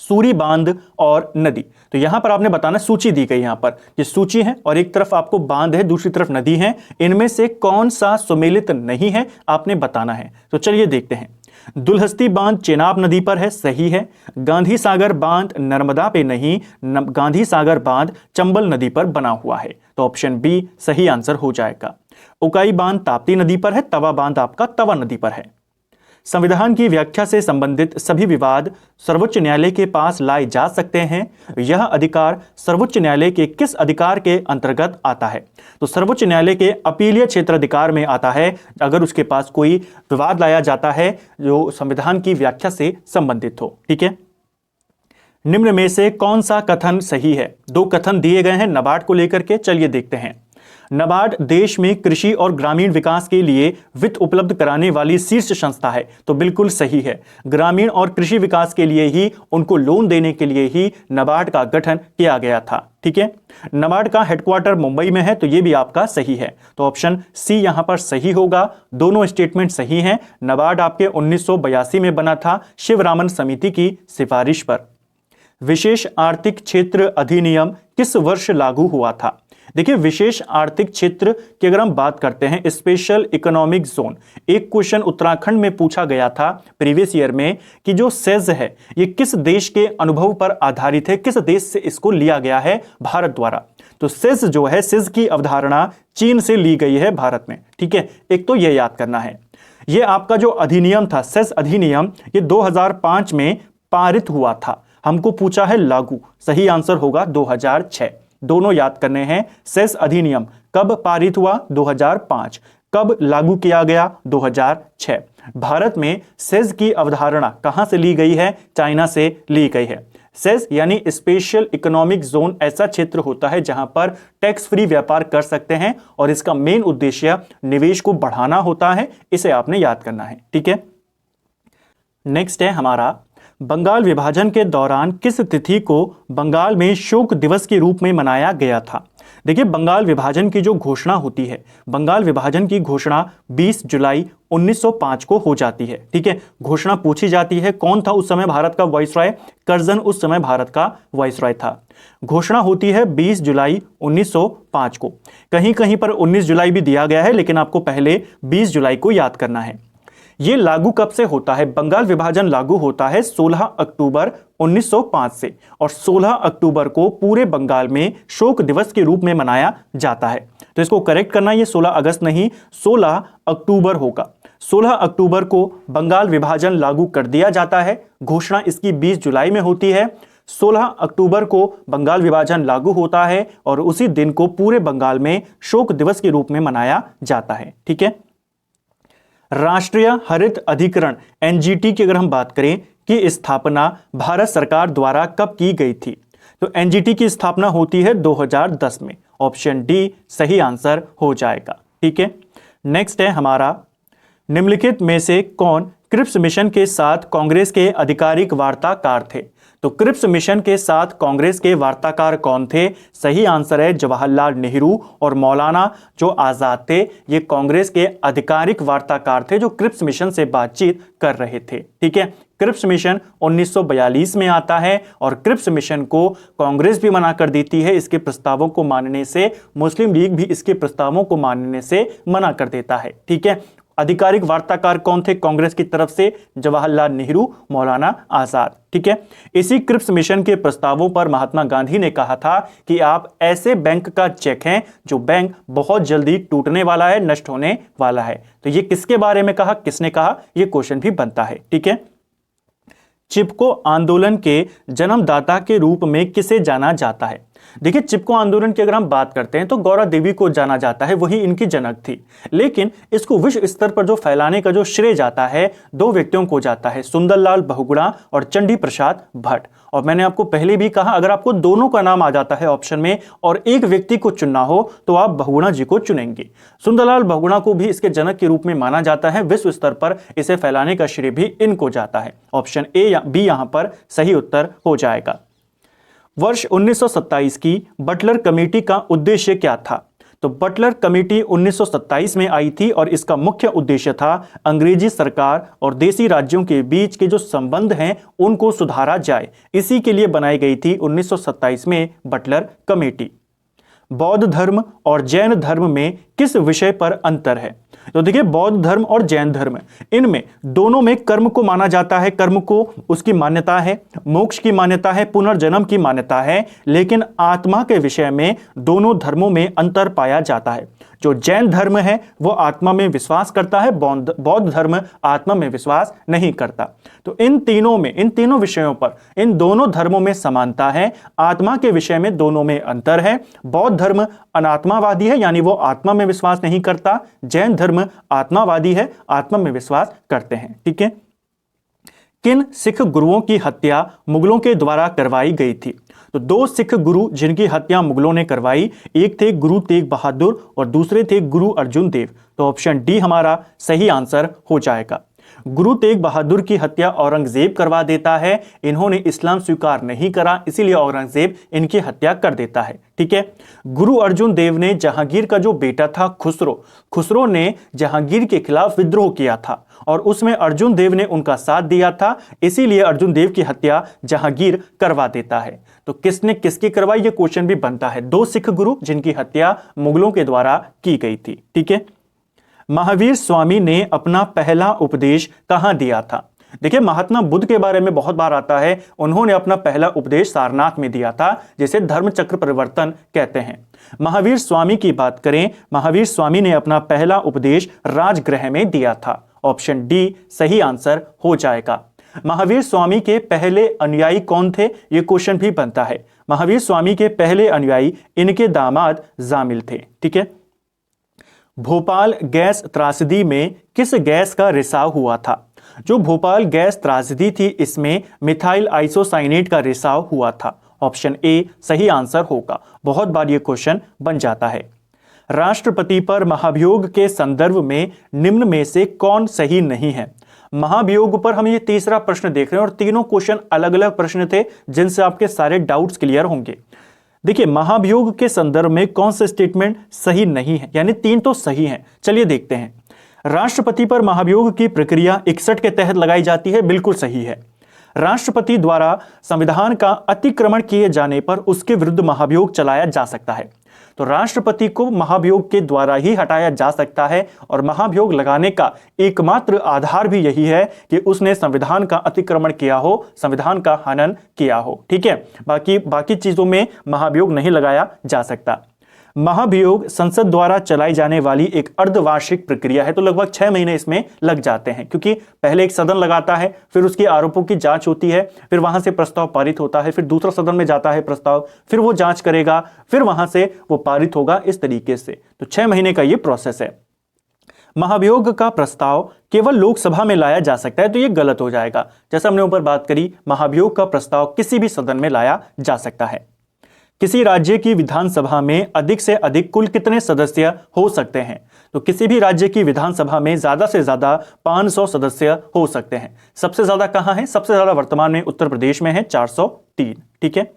Speaker 1: सूरी बांध और नदी, तो यहां पर आपने बताना, सूची दी गई यहां पर, ये सूची है और एक तरफ आपको बांध है, दूसरी तरफ नदी है, इनमें से कौन सा सुमेलित नहीं है आपने बताना है। तो चलिए देखते हैं। दुलहस्ती बांध चेनाब नदी पर है, सही है। गांधी सागर बांध नर्मदा पे नहीं, गांधी सागर बांध चंबल नदी पर बना हुआ है। तो ऑप्शन बी सही आंसर हो जाएगा। उकाई बांध ताप्ती नदी पर है, तवा बांध आपका तवा नदी पर है। संविधान की व्याख्या से संबंधित सभी विवाद सर्वोच्च न्यायालय के पास लाए जा सकते हैं। यह अधिकार सर्वोच्च न्यायालय के किस अधिकार के अंतर्गत आता है? तो सर्वोच्च न्यायालय के अपीलीय क्षेत्राधिकार में आता है अगर उसके पास कोई विवाद लाया जाता है जो संविधान की व्याख्या से संबंधित हो। ठीक है, निम्न में से कौन सा कथन सही है? दो कथन दिए गए हैं नाबार्ड को लेकर के, चलिए देखते हैं। नाबार्ड देश में कृषि और ग्रामीण विकास के लिए वित्त उपलब्ध कराने वाली शीर्ष संस्था है। तो बिल्कुल सही है, ग्रामीण और कृषि विकास के लिए ही, उनको लोन देने के लिए ही नाबार्ड का गठन किया गया था। ठीक है, नाबार्ड का हेडक्वार्टर मुंबई में है, तो यह भी आपका सही है। तो ऑप्शन सी यहां पर सही होगा। दोनों स्टेटमेंट सही हैं। नाबार्ड आपके 1982 में बना था शिवरामन समिति की सिफारिश पर। विशेष आर्थिक क्षेत्र अधिनियम किस वर्ष लागू हुआ था? देखिए, विशेष आर्थिक क्षेत्र की अगर हम बात करते हैं, स्पेशल इकोनॉमिक जोन, एक क्वेश्चन उत्तराखंड में पूछा गया था प्रीवियस ईयर में कि जो सेज है ये किस देश के अनुभव पर आधारित है, किस देश से इसको लिया गया है भारत द्वारा। तो सेज जो है, सेज की अवधारणा चीन से ली गई है भारत में। ठीक है, एक तो यह याद करना है। यह आपका जो अधिनियम था, सेज अधिनियम, ये 2005 में पारित हुआ था। हमको पूछा है लागू, सही आंसर होगा 2006। दोनों याद करने हैं। सेस अधिनियम कब पारित हुआ? 2005। कब लागू किया गया? 2006। भारत में सेस की अवधारणा कहां से ली गई है? चाइना से ली गई है। सेस यानी स्पेशल इकोनॉमिक जोन ऐसा क्षेत्र होता है जहां पर टैक्स फ्री व्यापार कर सकते हैं और इसका मेन उद्देश्य निवेश को बढ़ाना होता है। इसे आपने याद करना है। ठीक है, नेक्स्ट है हमारा, बंगाल विभाजन के दौरान किस तिथि को बंगाल में शोक दिवस के रूप में मनाया गया था? देखिए, बंगाल विभाजन की जो घोषणा होती है, बंगाल विभाजन की घोषणा 20 जुलाई 1905 को हो जाती है। ठीक है, घोषणा पूछी जाती है कौन था उस समय भारत का वाइसरॉय? कर्जन उस समय भारत का वाइसरॉय था। घोषणा होती है 20 जुलाई 1905 को। कहीं कहीं पर 19 जुलाई भी दिया गया है, लेकिन आपको पहले 20 जुलाई को याद करना है। ये लागू कब से होता है? बंगाल विभाजन लागू होता है 16 अक्टूबर 1905 से, और 16 अक्टूबर को पूरे बंगाल में शोक दिवस के रूप में मनाया जाता है। तो इसको करेक्ट करना, ये 16 अगस्त नहीं 16 अक्टूबर होगा। 16 अक्टूबर को बंगाल विभाजन लागू कर दिया जाता है। घोषणा इसकी 20 जुलाई में होती है। 16 अक्टूबर को बंगाल विभाजन लागू होता है और उसी दिन को पूरे बंगाल में शोक दिवस के रूप में मनाया जाता है। ठीक है, राष्ट्रीय हरित अधिकरण एनजीटी की अगर हम बात करें कि स्थापना भारत सरकार द्वारा कब की गई थी? तो एनजीटी की स्थापना होती है 2010 में। ऑप्शन डी सही आंसर हो जाएगा। ठीक है, नेक्स्ट है हमारा, निम्नलिखित में से कौन क्रिप्स मिशन के साथ कांग्रेस के आधिकारिक वार्ताकार थे? तो क्रिप्स मिशन के साथ कांग्रेस के वार्ताकार कौन थे? सही आंसर है जवाहरलाल नेहरू और मौलाना जो आजाद थे, ये कांग्रेस के आधिकारिक वार्ताकार थे जो क्रिप्स मिशन से बातचीत कर रहे थे। ठीक है, क्रिप्स मिशन 1942 में आता है और क्रिप्स मिशन को कांग्रेस भी मना कर देती है इसके प्रस्तावों को मानने से, मुस्लिम लीग भी इसके प्रस्तावों को मानने से मना कर देता है। ठीक है, आधिकारिक वार्ताकार कौन थे कांग्रेस की तरफ से? जवाहरलाल नेहरू, मौलाना आजाद। ठीक है, इसी क्रिप्स मिशन के प्रस्तावों पर महात्मा गांधी ने कहा था कि आप ऐसे बैंक का चेक हैं जो बैंक बहुत जल्दी टूटने वाला है, नष्ट होने वाला है। तो ये किसके बारे में कहा, किसने कहा, ये क्वेश्चन भी बनता है। ठीक है, चिपको आंदोलन के जन्मदाता के रूप में किसे जाना जाता है? देखिए, चिपको आंदोलन की अगर हम बात करते हैं तो गौरा देवी को जाना जाता है, वही इनकी जनक थी। लेकिन इसको विश्व स्तर पर जो फैलाने का जो श्रेय जाता है, दो व्यक्तियों को जाता है, सुंदरलाल बहुगुणा और चंडी प्रसाद भट्ट। और मैंने आपको पहले भी कहा, अगर आपको दोनों का नाम आ जाता है ऑप्शन में और एक व्यक्ति को चुनना हो तो आप बहुगुणा जी को चुनेंगे। सुंदरलाल बहुगुणा को भी इसके जनक के रूप में माना जाता है, विश्व स्तर पर इसे फैलाने का श्रेय भी इनको जाता है। ऑप्शन ए या बी यहां पर सही उत्तर हो जाएगा। वर्ष 1927 की बटलर कमेटी का उद्देश्य क्या था? तो बटलर कमेटी 1927 में आई थी और इसका मुख्य उद्देश्य था अंग्रेजी सरकार और देसी राज्यों के बीच के जो संबंध हैं उनको सुधारा जाए। इसी के लिए बनाई गई थी 1927 में बटलर कमेटी। बौद्ध धर्म और जैन धर्म में किस विषय पर अंतर है? तो देखिए, बौद्ध धर्म और जैन धर्म, इनमें दोनों में कर्म को माना जाता है, कर्म को उसकी मान्यता है, मोक्ष की मान्यता है, पुनर्जन्म की मान्यता है, लेकिन आत्मा के विषय में दोनों धर्मों में अंतर पाया जाता है। जो जैन धर्म है वो आत्मा में विश्वास करता है, बौद्ध धर्म आत्मा में विश्वास नहीं करता। तो इन तीनों विषयों पर इन दोनों धर्मों में समानता है, आत्मा के विषय में दोनों में अंतर है। बौद्ध धर्म अनात्मावादी है, यानी वो आत्मा में विश्वास नहीं करता। जैन धर्म आत्मावादी है, आत्मा में विश्वास करते हैं। ठीक है, किन सिख गुरुओं की हत्या मुगलों के द्वारा करवाई गई थी? तो दो सिख गुरु जिनकी हत्या मुगलों ने करवाई, एक थे गुरु तेग बहादुर और दूसरे थे गुरु अर्जुन देव। तो ऑप्शन डी हमारा सही आंसर हो जाएगा। गुरु तेग बहादुर की हत्या औरंगजेब करवा देता है, इन्होंने इस्लाम स्वीकार नहीं करा, इसीलिए औरंगजेब इनकी हत्या कर देता है। ठीक है, गुरु अर्जुन देव ने जहांगीर का जो बेटा था खुसरो ने जहांगीर के खिलाफ विद्रोह किया था और उसमें अर्जुन देव ने उनका साथ दिया था, इसीलिए अर्जुन देव की हत्या जहांगीर करवा देता है। तो किसने किसकी करवाई, ये क्वेश्चन भी बनता है। दो सिख गुरु जिनकी हत्या मुगलों के द्वारा की गई थी। ठीक है, महावीर स्वामी ने अपना पहला उपदेश कहां दिया था? देखिए, महात्मा बुद्ध के बारे में बहुत बार आता है, उन्होंने अपना पहला उपदेश सारनाथ में दिया था, जिसे धर्म चक्र परिवर्तन कहते हैं। महावीर स्वामी की बात करें, महावीर स्वामी ने अपना पहला उपदेश राजगृह में दिया था। ऑप्शन डी सही आंसर हो जाएगा। महावीर स्वामी के पहले अनुयायी कौन थे, यह क्वेश्चन भी बनता है। महावीर स्वामी के पहले अनुयायी इनके दामाद जामिल थे। ठीक है, भोपाल गैस त्रासदी में किस गैस का रिसाव हुआ था? जो भोपाल गैस त्रासदी थी इसमें मिथाइल आइसोसाइनेट का रिसाव हुआ था। ऑप्शन ए सही आंसर होगा। बहुत बार ये क्वेश्चन बन जाता है। राष्ट्रपति पर महाभियोग के संदर्भ में निम्न में से कौन सही नहीं है? महाभियोग पर हम ये तीसरा प्रश्न देख रहे हैं और तीनों क्वेश्चन अलग अलग प्रश्न थे जिनसे आपके सारे डाउट्स क्लियर होंगे। देखिए, महाभियोग के संदर्भ में कौन सा स्टेटमेंट सही नहीं है, यानी तीन तो सही हैं। चलिए देखते हैं। राष्ट्रपति पर महाभियोग की प्रक्रिया 61 के तहत लगाई जाती है, बिल्कुल सही है। राष्ट्रपति द्वारा संविधान का अतिक्रमण किए जाने पर उसके विरुद्ध महाभियोग चलाया जा सकता है। तो राष्ट्रपति को महाभियोग के द्वारा ही हटाया जा सकता है और महाभियोग लगाने का एकमात्र आधार भी यही है कि उसने संविधान का अतिक्रमण किया हो, संविधान का हनन किया हो। ठीक है, बाकी चीजों में महाभियोग नहीं लगाया जा सकता। महाभियोग संसद द्वारा चलाई जाने वाली एक अर्धवार्षिक प्रक्रिया है, तो लगभग 6 महीने इसमें लग जाते हैं, क्योंकि पहले एक सदन लगाता है, फिर उसके आरोपों की जांच होती है, फिर वहां से प्रस्ताव पारित होता है, फिर दूसरा सदन में जाता है प्रस्ताव, फिर वो जांच करेगा, फिर वहां से वो पारित होगा, इस तरीके से। तो 6 महीने का ये प्रोसेस है। महाभियोग का प्रस्ताव केवल लोकसभा में लाया जा सकता है, तो ये गलत हो जाएगा। जैसा हमने ऊपर बात करी, महाभियोग का प्रस्ताव किसी भी सदन में लाया जा सकता है। किसी राज्य की विधानसभा में अधिक से अधिक कुल कितने सदस्य हो सकते हैं? तो किसी भी राज्य की विधानसभा में ज्यादा से ज्यादा 500 सदस्य हो सकते हैं। सबसे ज्यादा कहां है? सबसे ज्यादा वर्तमान में उत्तर प्रदेश में है, 403। ठीक है।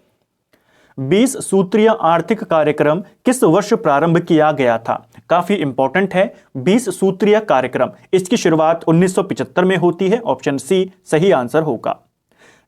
Speaker 1: 20 सूत्रीय आर्थिक कार्यक्रम किस वर्ष प्रारंभ किया गया था? काफी इंपॉर्टेंट है। 20 सूत्रीय कार्यक्रम, इसकी शुरुआत 1975 में होती है। ऑप्शन सी सही आंसर होगा।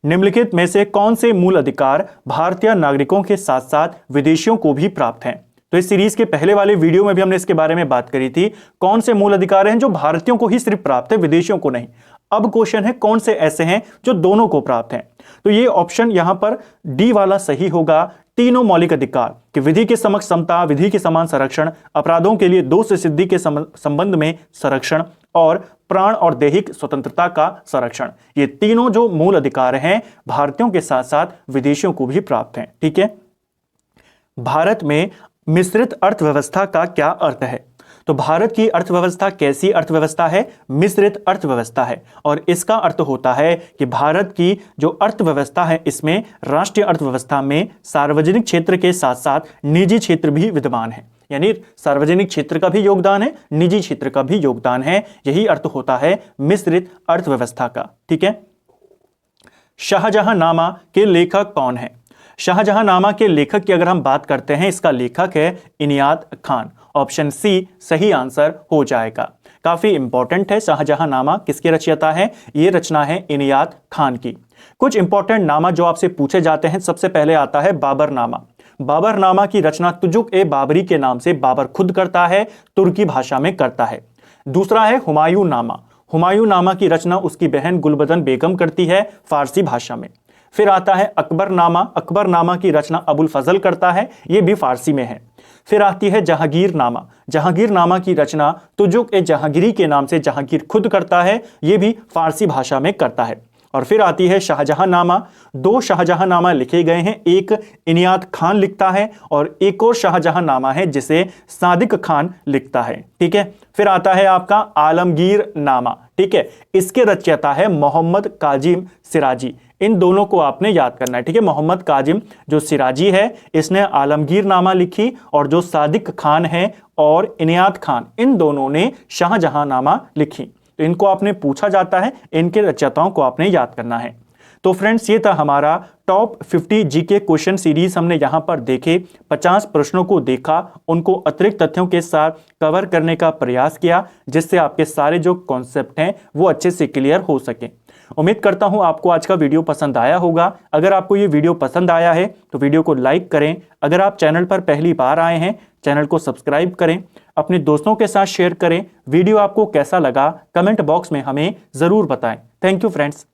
Speaker 1: निम्नलिखित में से कौन से मूल अधिकार भारतीय नागरिकों के साथ साथ विदेशियों को भी प्राप्त हैं? तो इस सीरीज के पहले वाले वीडियो में भी हमने इसके बारे में बात करी थी। कौन से मूल अधिकार हैं जो भारतीयों को ही सिर्फ प्राप्त है, विदेशियों को नहीं। अब क्वेश्चन है कौन से ऐसे हैं जो दोनों को प्राप्त हैं? तो ये ऑप्शन यहां पर डी वाला सही होगा। तीनों मौलिक अधिकार कि विधि के समक्ष समता, विधि के समान संरक्षण, अपराधों के लिए दोष से सिद्धि के संबंध में संरक्षण और प्राण और दैहिक स्वतंत्रता का संरक्षण, ये तीनों जो मूल अधिकार हैं भारतीयों के साथ साथ विदेशियों को भी प्राप्त हैं। ठीक है। भारत में मिश्रित अर्थव्यवस्था का क्या अर्थ है? तो भारत की अर्थव्यवस्था कैसी अर्थव्यवस्था है? मिश्रित अर्थव्यवस्था है। और इसका अर्थ होता है कि भारत की जो अर्थव्यवस्था है इसमें राष्ट्रीय अर्थव्यवस्था में सार्वजनिक क्षेत्र के साथ साथ निजी क्षेत्र भी विद्यमान है। यानी सार्वजनिक क्षेत्र का भी योगदान है, निजी क्षेत्र का भी योगदान है। यही अर्थ होता है मिश्रित अर्थव्यवस्था का। ठीक है। शाहजहांनामा के लेखक कौन है? शाहजहांनामा के लेखक की अगर हम बात करते हैं, इसका लेखक है इनायत खान। ऑप्शन सी सही आंसर हो जाएगा। काफी इंपॉर्टेंट है। शाहजहांनामा किसके रचयिता है? ये रचना है इनायत खान की। कुछ इंपॉर्टेंट नामा जो आपसे पूछे जाते हैं, सबसे पहले आता है बाबरनामा। बाबरनामा की रचना तुजुक-ए-बाबरी के नाम से बाबर खुद करता है, तुर्की भाषा में करता है। दूसरा है हुमायूं नामा। हुमायूं नामा की रचना उसकी बहन गुलबदन बेगम करती है, फारसी भाषा में। फिर आता है अकबरनामा। अकबरनामा की रचना अबुल फजल करता है, यह भी फारसी में है। फिर आती है जहांगीरनामा। जहांगीरनामा की रचना तुजुक-ए-जहांगीरी के नाम से जहांगीर खुद करता है, यह भी फारसी भाषा में करता है। और फिर आती है शाहजहांनामा। दो शाहजहांनामा लिखे गए हैं, एक इनायत खान लिखता है और एक और शाहजहांनामा है जिसे सादिक खान लिखता है। ठीक है। फिर आता है आपका आलमगीरनामा। ठीक है। इसके रचयिता है मोहम्मद काजिम सिराजी। इन दोनों को आपने याद करना है। ठीक है। मोहम्मद काजिम जो सिराजी है इसने आलमगीरनामा लिखी और जो सादिक खान है और इनायत खान, इन दोनों ने शाहजहांनामा लिखी। तो इनको आपने पूछा जाता है, इनके रचयिताओं को आपने याद करना है। तो फ्रेंड्स, ये था हमारा टॉप 50 जीके क्वेश्चन सीरीज। हमने यहां पर देखे 50 प्रश्नों को देखा, उनको अतिरिक्त तथ्यों के साथ कवर करने का प्रयास किया, जिससे आपके सारे जो कॉन्सेप्ट हैं वो अच्छे से क्लियर हो सके। उम्मीद करता हूं आपको आज का वीडियो पसंद आया होगा। अगर आपको ये वीडियो पसंद आया है तो वीडियो को लाइक करें। अगर आप चैनल पर पहली बार आए हैं, चैनल को सब्सक्राइब करें, अपने दोस्तों के साथ शेयर करें। वीडियो आपको कैसा लगा कमेंट बॉक्स में हमें जरूर बताएं। Thank you friends.